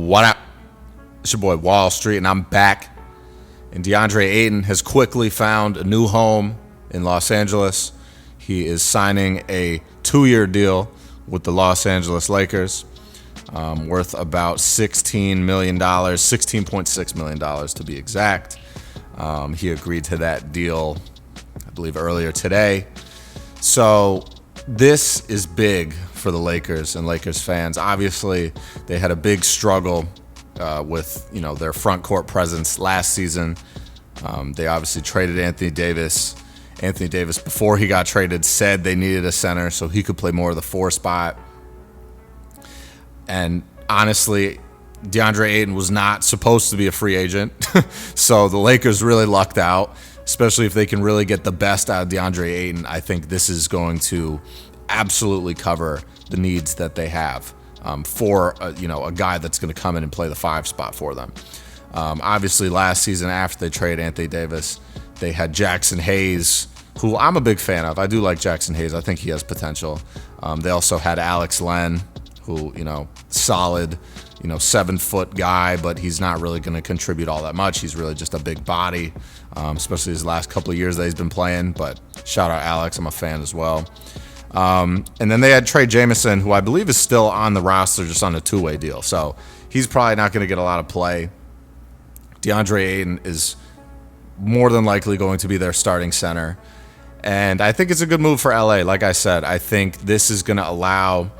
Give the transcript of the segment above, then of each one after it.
What up? It's your boy Wall Street, and I'm back. And Deandre Ayton has quickly found a new home in Los Angeles. He is signing a 2-year deal with the Los Angeles Lakers, worth about $16 million, $16.6 million to be exact. He agreed to that deal, I believe, earlier today. So this is big for the Lakers and Lakers fans. Obviously, they had a big struggle with their front court presence last season. They obviously traded Anthony Davis. Anthony Davis, before he got traded, said they needed a center so he could play more of the 4 spot. And honestly, Deandre Ayton was not supposed to be a free agent. So the Lakers really lucked out, especially if they can really get the best out of Deandre Ayton. I think this is going to absolutely cover the needs that they have for a guy that's going to come in and play the 5 spot for them. Obviously, last season after they traded Anthony Davis, they had Jackson Hayes, who I'm a big fan of. I do like Jackson Hayes. I think he has potential. They also had Alex Len, who, solid, 7-foot guy, but he's not really going to contribute all that much. He's really just a big body, especially his last couple of years that he's been playing. But shout out Alex. I'm a fan as well. And then they had Trey Jamison, who I believe is still on the roster, just on a 2-way deal. So he's probably not going to get a lot of play. Deandre Ayton is more than likely going to be their starting center. And I think it's a good move for LA. Like I said, I think this is going to allow,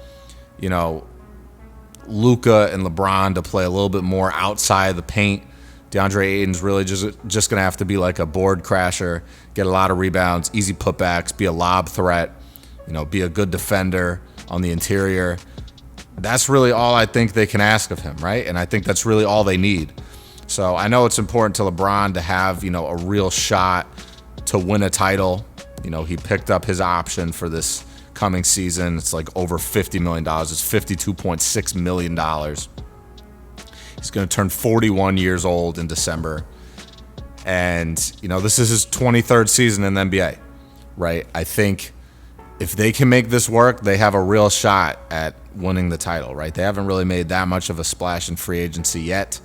Luka and LeBron to play a little bit more outside the paint. Deandre Ayton's really just going to have to be like a board crasher, get a lot of rebounds, easy putbacks, be a lob threat, be a good defender on the interior. That's really all I think they can ask of him, right? And I think that's really all they need. So I know it's important to LeBron to have, a real shot to win a title. He picked up his option for this coming season. It's like over $50 million. It's $52.6 million. He's going to turn 41 years old in December. And, this is his 23rd season in the NBA, right? I think if they can make this work, they have a real shot at winning the title, right? They haven't really made that much of a splash in free agency yet.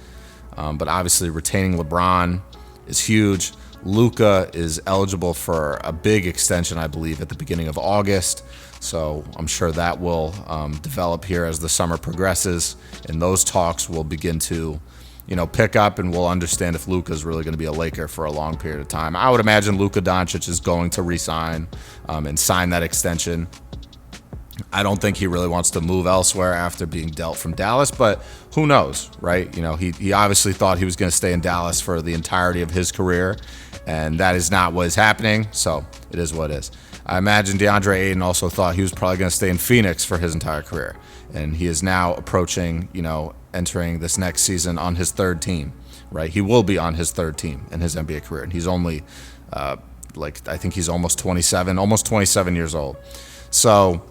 But obviously retaining LeBron is huge. Luka is eligible for a big extension, I believe, at the beginning of August. So I'm sure that will develop here as the summer progresses, and those talks will begin to, pick up, and we'll understand if Luka is really going to be a Laker for a long period of time. I would imagine Luka Dončić is going to re-sign and sign that extension. I don't think he really wants to move elsewhere after being dealt from Dallas, but who knows, right? He obviously thought he was going to stay in Dallas for the entirety of his career, and that is not what is happening, so it is what it is. I imagine Deandre Ayton also thought he was probably going to stay in Phoenix for his entire career, and he is now approaching, entering this next season on his 3rd team, right? He will be on his 3rd team in his NBA career, and he's only, I think he's almost 27 years old. So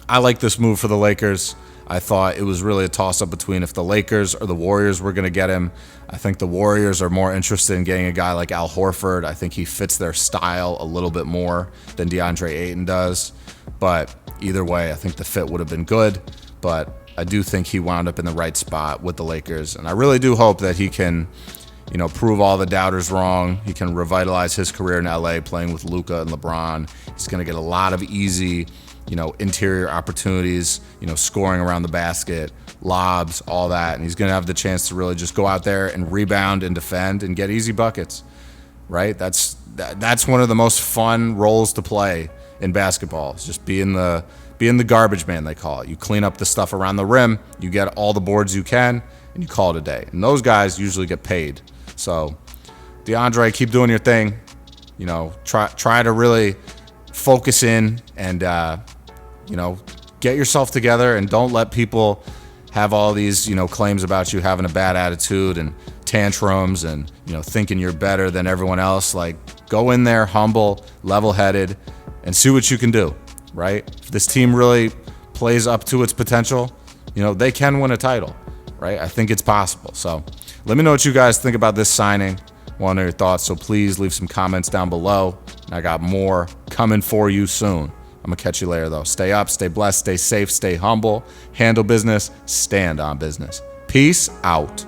I like this move for the Lakers. I thought it was really a toss-up between if the Lakers or the Warriors were going to get him. I think the Warriors are more interested in getting a guy like Al Horford. I think he fits their style a little bit more than Deandre Ayton does. But either way, I think the fit would have been good. But I do think he wound up in the right spot with the Lakers. And I really do hope that he can, prove all the doubters wrong. He can revitalize his career in LA playing with Luka and LeBron. He's going to get a lot of easy interior opportunities, scoring around the basket, lobs, all that. And he's going to have the chance to really just go out there and rebound and defend and get easy buckets, right? That's one of the most fun roles to play in basketball. It's just being the garbage man, they call it. You clean up the stuff around the rim, you get all the boards you can, and you call it a day. And those guys usually get paid. So Deandre, keep doing your thing. Try to really focus in and get yourself together, and don't let people have all these, claims about you having a bad attitude and tantrums and, thinking you're better than everyone else. Like, go in there humble, level-headed, and see what you can do, right? If this team really plays up to its potential, they can win a title, right? I think it's possible. So let me know what you guys think about this signing. Want to know your thoughts, so please leave some comments down below. I got more coming for you soon. I'm going to catch you later, though. Stay up, stay blessed, stay safe, stay humble, handle business, stand on business. Peace out.